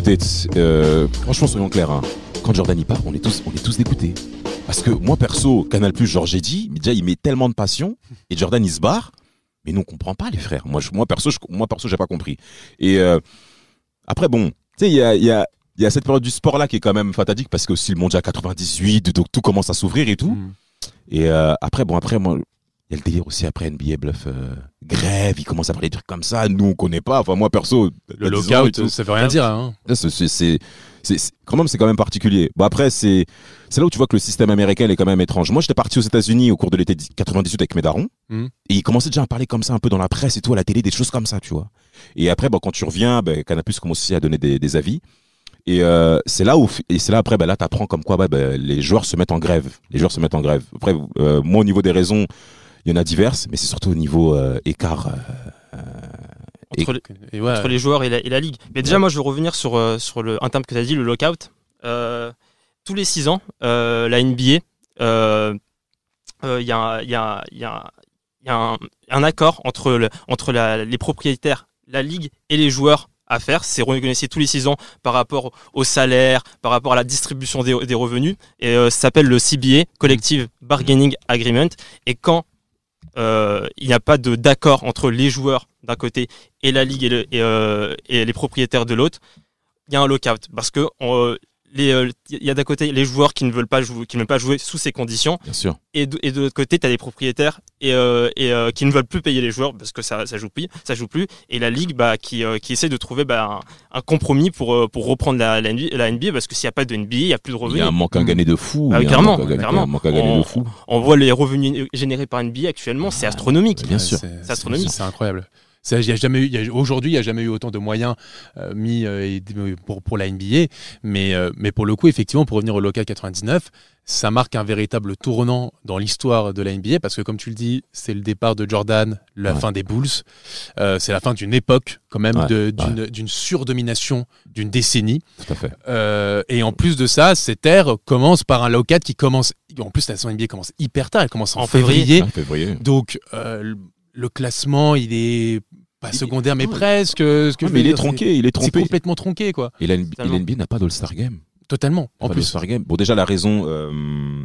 écoutez, franchement, soyons clairs. Hein. Quand Jordan y part, on est tous dégoûtés. Parce que moi, perso, Canal+, genre j'ai dit, déjà, il met tellement de passion, et Jordan, il se barre, mais nous, on comprend pas, les frères. Moi perso, j'ai pas compris. Et après, bon, tu sais, il y a cette période du sport-là qui est quand même fatidique, parce que aussi le mondial 98, donc tout commence à s'ouvrir et tout. Et après, moi, il y a le délire aussi après NBA Bluff, grève, il commence à parler de trucs comme ça, nous on connaît pas, enfin moi perso... Le lockout, ça veut rien dire. Hein. Quand même, c'est quand même particulier. Bon après, c'est là où tu vois que le système américain est quand même étrange. Moi j'étais parti aux États-Unis au cours de l'été 98 avec mes darons, et ils commençaient déjà à parler comme ça un peu dans la presse et tout, à la télé, des choses comme ça, tu vois. Et après, quand tu reviens, Canal+ commence aussi à donner des avis. Et c'est là après là t'apprends comme quoi les joueurs se mettent en grève. Après moi au niveau des raisons, il y en a diverses, mais c'est surtout au niveau écart entre les joueurs et la ligue. Mais déjà moi je veux revenir sur un terme que tu as dit, le lockout. Tous les 6 ans, la NBA, il y a un accord entre les propriétaires, la ligue et les joueurs à faire, c'est renégocier tous les 6 ans par rapport au salaire, par rapport à la distribution des revenus, et ça s'appelle le CBA, Collective Bargaining Agreement, et quand il n'y a pas d'accord entre les joueurs d'un côté et la ligue et les propriétaires de l'autre, il y a un lockout, parce que il y a d'un côté les joueurs qui ne veulent pas jouer sous ces conditions. Bien sûr. Et de l'autre côté, tu as les propriétaires qui ne veulent plus payer les joueurs parce que ça joue plus. Et la ligue qui essaie de trouver un compromis pour reprendre la NBA, parce que s'il n'y a pas de NBA, il n'y a plus de revenus. Il y a un manque à gagner de fou. Clairement. On voit les revenus générés par NBA actuellement, c'est astronomique. Bien sûr. C'est astronomique. C'est incroyable. Aujourd'hui, il n'y a jamais eu autant de moyens mis pour la NBA, mais pour le coup, effectivement, pour revenir au lockout 99, ça marque un véritable tournant dans l'histoire de la NBA, parce que comme tu le dis, c'est le départ de Jordan, la fin des Bulls, c'est la fin d'une époque quand même, d'une surdomination d'une décennie. Tout à fait. Et en plus de ça, cette ère commence par un lockout qui commence, en plus la saison NBA commence hyper tard, elle commence en février. Donc le classement, il est pas secondaire, mais presque. Mais il est tronqué, il est trompé. C'est complètement tronqué, quoi. Et la NBA n'a pas d'All-Star Game. Totalement. En plus. All-Star Game. Bon, déjà, la raison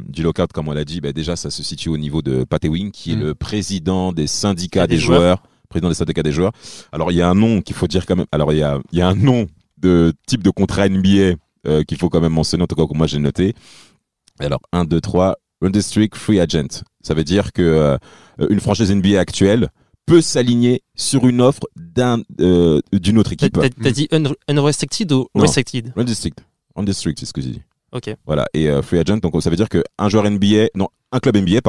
du lockout, comme on l'a dit, déjà, ça se situe au niveau de Pat Ewing, qui est le président des syndicats des joueurs. Président des syndicats des joueurs. Alors, il y a un nom qu'il faut dire quand même. Alors, il y a un nom de type de contrat NBA qu'il faut quand même mentionner, en tout cas, que moi, j'ai noté. Alors, 1, 2, 3. Unrestricted Free Agent. Ça veut dire que une franchise NBA actuelle peut s'aligner sur une offre d'une autre équipe. T'as dit unrestricted ou restricted? Unrestricted, c'est ce que j'ai dit. Ok. Voilà. Et Free Agent, donc ça veut dire qu'un club NBA,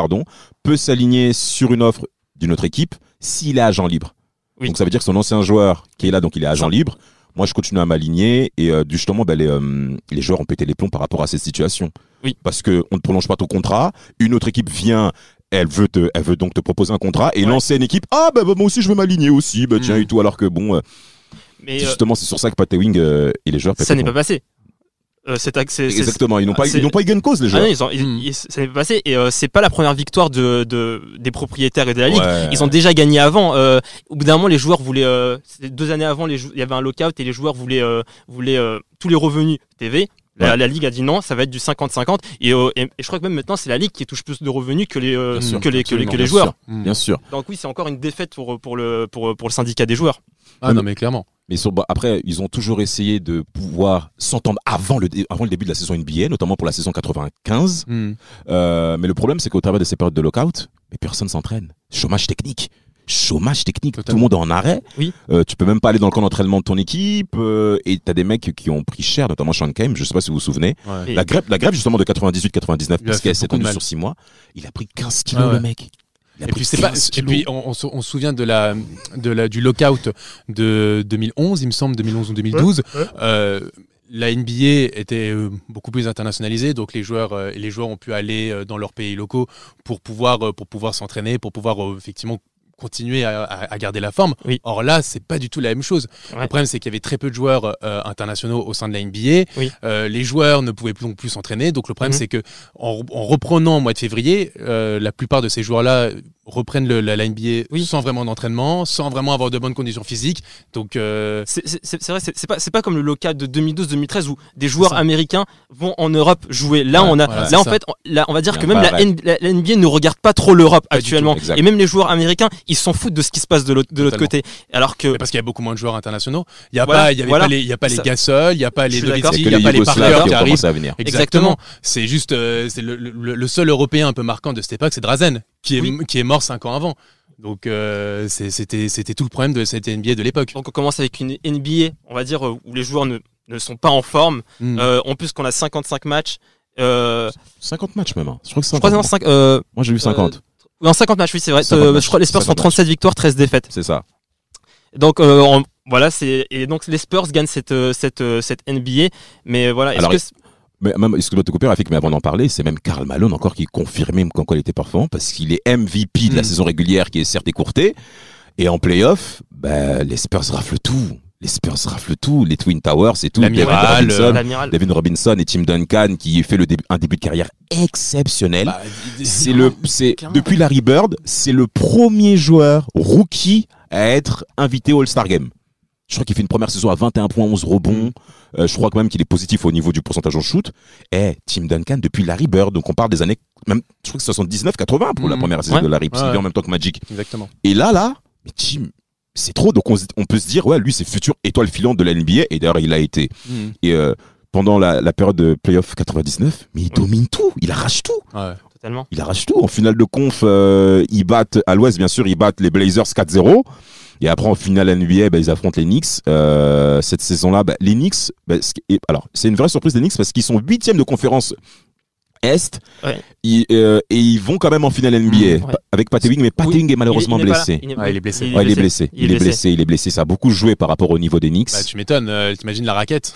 peut s'aligner sur une offre d'une autre équipe s'il est agent libre. Oui. Donc ça veut dire que son ancien joueur qui est là, donc il est agent libre. Moi, je continue à m'aligner et justement, les joueurs ont pété les plombs par rapport à cette situation. Oui. Parce qu'on ne prolonge pas ton contrat. Une autre équipe vient, elle veut donc te proposer un contrat et l'ancienne équipe, moi aussi je veux m'aligner aussi, tiens et tout. Alors que mais justement, c'est sur ça que Pat Ewing et les joueurs. Ça n'est pas passé. Exactement, ils n'ont pas eu gain de cause, les joueurs. Ça n'est pas passé, et c'est pas la première victoire des propriétaires et de la ligue. Ils ont déjà gagné avant. Au bout d'un moment, les joueurs voulaient 2 années avant, il y avait un lockout et les joueurs voulaient tous les revenus TV. La ligue a dit non, ça va être du 50-50, et je crois que même maintenant c'est la ligue qui touche plus de revenus que les joueurs. Bien sûr. Donc oui, c'est encore une défaite pour le syndicat des joueurs. Non, mais clairement. Mais après, ils ont toujours essayé de pouvoir s'entendre avant le début de la saison NBA, notamment pour la saison 95. Mais le problème, c'est qu'au travers de ces périodes de lockout, personne s'entraîne. Chômage technique. Totalement. Tout le monde est en arrêt. Oui. Tu peux même pas aller dans le camp d'entraînement de ton équipe, et t'as des mecs qui ont pris cher, notamment Sean Kemp, je sais pas si vous vous souvenez. La grève justement de 98-99, parce qu'elle s'est étendue sur 6 mois, il a pris 15 kilos, le mec. Et puis on se souvient du lockout de 2011, il me semble, 2011 ou 2012. La NBA était beaucoup plus internationalisée, donc les joueurs ont pu aller dans leurs pays locaux pour pouvoir s'entraîner, pour pouvoir effectivement continuer à garder la forme. Oui. Or là, c'est pas du tout la même chose. Ouais. Le problème, c'est qu'il y avait très peu de joueurs internationaux au sein de la NBA. Oui. Les joueurs ne pouvaient plus s'entraîner. Donc le problème, Mhm. c'est que en reprenant au mois de février, la plupart de ces joueurs-là reprennent la NBA Oui. sans vraiment d'entraînement, sans vraiment avoir de bonnes conditions physiques. Donc C'est vrai, c'est pas comme le local de 2012-2013 où des joueurs C'est ça. américains vont en Europe jouer. Là, Ouais, on a, voilà, là c'est en ça. fait, là, on va dire Il y a que un même parallèle. la NBA ne regarde pas trop l'Europe Pas du actuellement. tout, exact. Et même les joueurs américains, ils s'en foutent de ce qui se passe de l'autre Totalement. côté. Alors que mais parce qu'il y a beaucoup moins de joueurs internationaux. Il y a Voilà, pas, il y avait voilà. pas les, il y a pas les Ça- Gasol, il y a pas Je les suis d'accord. Nowitzki, C'est il y que a pas les les Parker Yougoslaves qui qui ont arrivent. commencé à venir. Exactement. C'est juste c'est le seul Européen un peu marquant de cette époque, c'est Drazen, qui est mort 5 ans avant. Donc c'était tout le problème de cette NBA de l'époque. donc on commence avec une NBA, on va dire où les joueurs ne sont pas en forme. Mm. En plus qu'on a 55 matchs. 50 matchs même. Je crois que c'est Je crois 50. que c'est Moi j'ai vu 50. en 50 matchs, oui, c'est vrai. 50 matchs, Je crois les Spurs sont 50 matchs. 37 victoires, 13 défaites. C'est ça. Donc voilà, et donc les Spurs gagnent cette NBA. Mais voilà, est-ce Alors, que Mais même, excuse-moi de te couper, Rafik, mais avant d'en parler, c'est même Karl Malone encore qui confirmait qu'en quoi il était performant parce qu'il est MVP de la saison régulière qui est certes écourtée. Et en playoff, les Spurs raflent tout. Les Spurs raflent tout. Les Twin Towers, c'est tout. L'amiral, l'amiral Devin Robinson et Tim Duncan qui fait un début de carrière exceptionnel. Bah, clairement. Depuis Larry Bird, c'est le premier joueur rookie à être invité au All-Star Game. Je crois qu'il fait une première saison à 21 points, 11 rebonds. Je crois quand même qu'il est positif au niveau du pourcentage en shoot. Et Tim Duncan depuis Larry Bird, donc on parle des années, même, je crois que 79-80 pour la première saison Ouais. de Larry, parce qu'il Ouais. est en même temps que Magic. Exactement. Et là, mais Tim, c'est trop. Donc on peut se dire, ouais, lui c'est futur étoile filante de la NBA. Et d'ailleurs, il a été. Mm. Et pendant la période de playoff 99, mais il domine tout, il arrache tout. Ouais. totalement. Il arrache tout. En finale de conf, ils battent, à l'ouest bien sûr, ils battent les Blazers 4-0. Et après, en finale NBA, ils affrontent les Knicks. Cette saison-là, les Knicks, alors c'est une vraie surprise des Knicks parce qu'ils sont 8e de conférence Est. Ouais. Et ils vont quand même en finale NBA Ouais. avec Pat Ewing, mais Pat Ewing est malheureusement Il n'est pas là. blessé. Il n'est- Ouais, il est blessé. Ouais, il est blessé. Ça a beaucoup joué par rapport au niveau des Knicks. Bah, tu m'étonnes, t'imagines la raquette.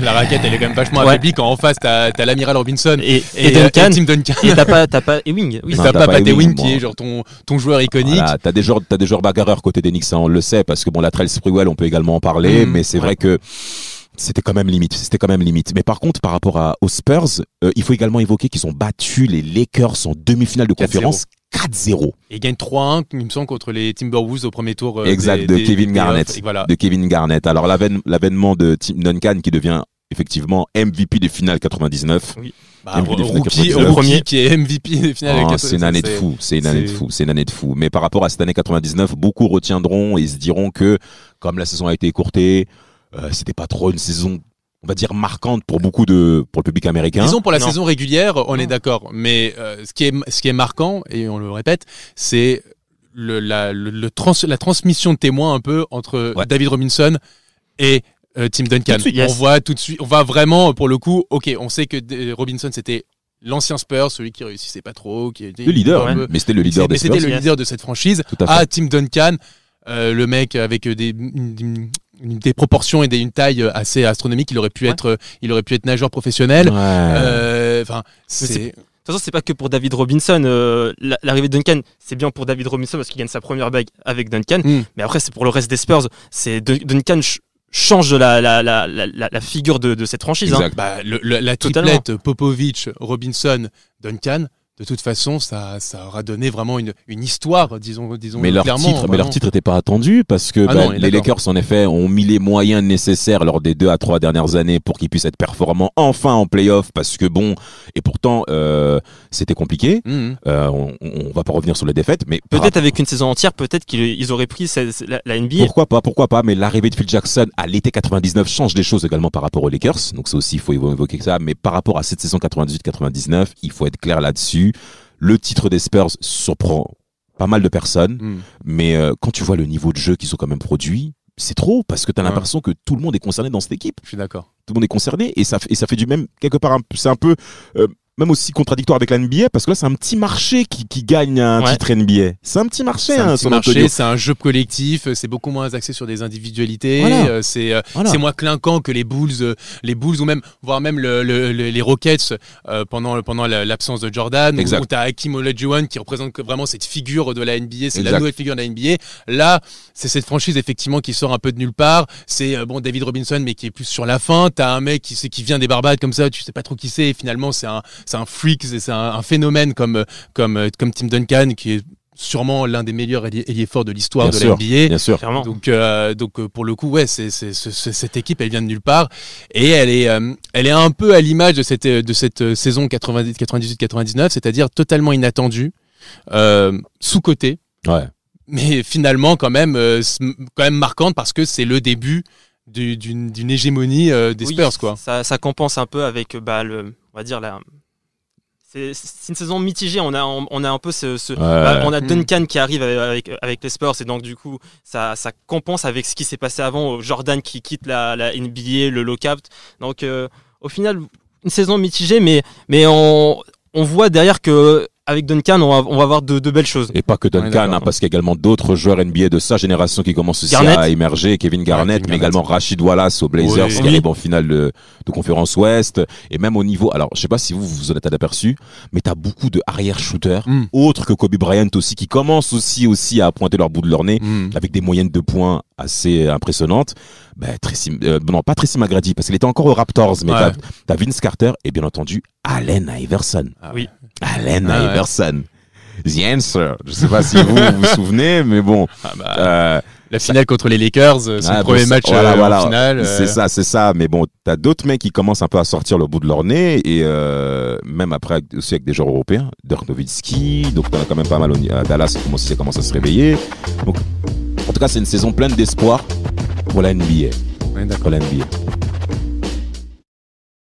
La raquette, elle est quand même vachement Ouais. affaiblie quand en face t'as l'amiral Robinson Et et Duncan. Tim Duncan. Et t'as pas Ewing. Oui, Non, T'as t'as pas pas Pat Ewing, Ewing qui moi. est genre ton joueur iconique. Voilà, t'as des joueurs bagarreurs côté des Knicks, ça, on le sait, parce que la Trail Sprewell, on peut également en parler, mais c'est ouais. vrai que c'était quand même limite. Mais par contre, par rapport aux Spurs, il faut également évoquer qu'ils ont battu les Lakers en demi-finale de 4-0. conférence 4-0. Et il gagne 3-1, il me semble, contre les Timberwolves au premier tour. Exact, de Kevin Garnett. Et voilà. De Kevin Garnett. Alors, l'avènement de Tim Duncan qui devient effectivement MVP des finales 99. Bah, MVP des finales rookie 99. Premier. qui est MVP des finales. Oh, avec c'est une année de fou, c'est une année de fou. Mais par rapport à cette année 99, beaucoup retiendront et se diront que, comme la saison a été écourtée, c'était pas trop une saison, on va dire, marquante pour pour le public américain. Disons pour la Non. saison régulière, on est d'accord. Mais ce qui est marquant, et on le répète, c'est la transmission de témoins un peu entre Ouais. David Robinson et Tim Duncan. Tout de suite, yes. On voit tout de suite, on va vraiment, pour le coup, ok, on sait que Robinson c'était l'ancien Spurs, celui qui réussissait pas trop, qui était Le leader, un peu- mais c'était le leader des mais c'était Spurs. le leader de cette franchise. Tout à fait. Ah, Tim Duncan, le mec avec des proportions et une taille assez astronomique. Il aurait pu être nageur professionnel. Ouais. Enfin, c'est- c'est De toute façon, c'est pas que pour David Robinson. L'arrivée de Duncan, c'est bien pour David Robinson parce qu'il gagne sa première bague avec Duncan. Mm. Mais après, c'est pour le reste des Spurs. Duncan change la figure de cette franchise. Hein. Exact. bah, la Totalement. triplette Popovich, Robinson, Duncan. De toute façon, ça aura donné vraiment une histoire, disons Mais leur clairement. titre, vraiment. n'était pas attendu parce que Ah non, on est les d'accord. Lakers en effet ont mis les moyens nécessaires lors des 2 à 3 dernières années pour qu'ils puissent être performants enfin en playoff parce que et pourtant c'était compliqué. Mhm. On va pas revenir sur les défaites, mais Peut-être avec une saison entière, peut-être qu'ils auraient pris la NBA. pourquoi pas, mais l'arrivée de Phil Jackson à l'été 99 change les choses également par rapport aux Lakers, donc ça aussi il faut évoquer ça, mais par rapport à cette saison 98-99, il faut être clair là-dessus, le titre des Spurs surprend pas mal de personnes, Mhm. mais quand tu vois le niveau de jeu qu'ils ont quand même produit, c'est trop, parce que tu as Ouais. l'impression que tout le monde est concerné dans cette équipe, Je suis d'accord. tout le monde est concerné, et ça fait du même, quelque part, c'est un peu même aussi contradictoire avec la NBA parce que là c'est un petit marché qui gagne un titre NBA. C'est un petit marché. C'est un petit marché, Antonio. c'est un jeu collectif, c'est beaucoup moins axé sur des individualités, Voilà. c'est Voilà. moins clinquant que les Bulls ou même voire même les Rockets pendant l'absence de Jordan. Exact. Où t'as Hakeem Olajuwon qui représente vraiment cette figure de la NBA, c'est Exact. la nouvelle figure de la NBA. Là, c'est cette franchise effectivement qui sort un peu de nulle part. C'est David Robinson mais qui est plus sur la fin. T'as un mec qui vient des Barbades comme ça, tu sais pas trop qui c'est. Et finalement, c'est un freak, c'est un phénomène comme Tim Duncan qui est sûrement l'un des meilleurs ailiers forts de l'histoire de la NBA. Bien sûr. Clairement. Donc pour le coup, ouais, cette équipe, elle vient de nulle part et elle est un peu à l'image de cette saison 98-99, c'est-à-dire totalement inattendue, sous-cotée. Ouais. Mais finalement quand même marquante parce que c'est le début d'une hégémonie des Spurs, quoi. Ça compense un peu avec on va dire c'est une saison mitigée. On a un peu on a Duncan qui arrive avec les Spurs et donc du coup ça compense avec ce qui s'est passé avant. Jordan qui quitte la NBA, le lockout. Donc au final une saison mitigée, mais on voit derrière que avec Duncan, on va avoir de belles choses. Et pas que Duncan, parce qu'il y a également d'autres joueurs NBA de sa génération qui commencent aussi à émerger. Kevin Garnett, mais également Rashid Wallace aux Blazers, qui arrive en finale de conférence Ouest. Et même au niveau, alors je sais pas si vous en êtes aperçu, mais t'as beaucoup de arrière-shooters, autres que Kobe Bryant aussi, qui commencent aussi à pointer leur bout de leur nez, avec des moyennes de points assez impressionnantes. Non, pas Tracy McGrady, parce qu'il était encore aux Raptors, mais t'as Vince Carter et bien entendu Allen Iverson. Oui. Allen Iverson. The answer. Je sais pas si vous vous souvenez, mais bon. La finale contre les Lakers, c'est le premier match en finale. C'est ça. Mais bon, t'as d'autres mecs qui commencent un peu à sortir le bout de leur nez et même après aussi avec des joueurs européens, Dirk Nowitzki. Donc t'en as quand même pas mal à Dallas, ça commence à se réveiller. Donc, en tout cas, c'est une saison pleine d'espoir pour la NBA. Ouais, pour la NBA.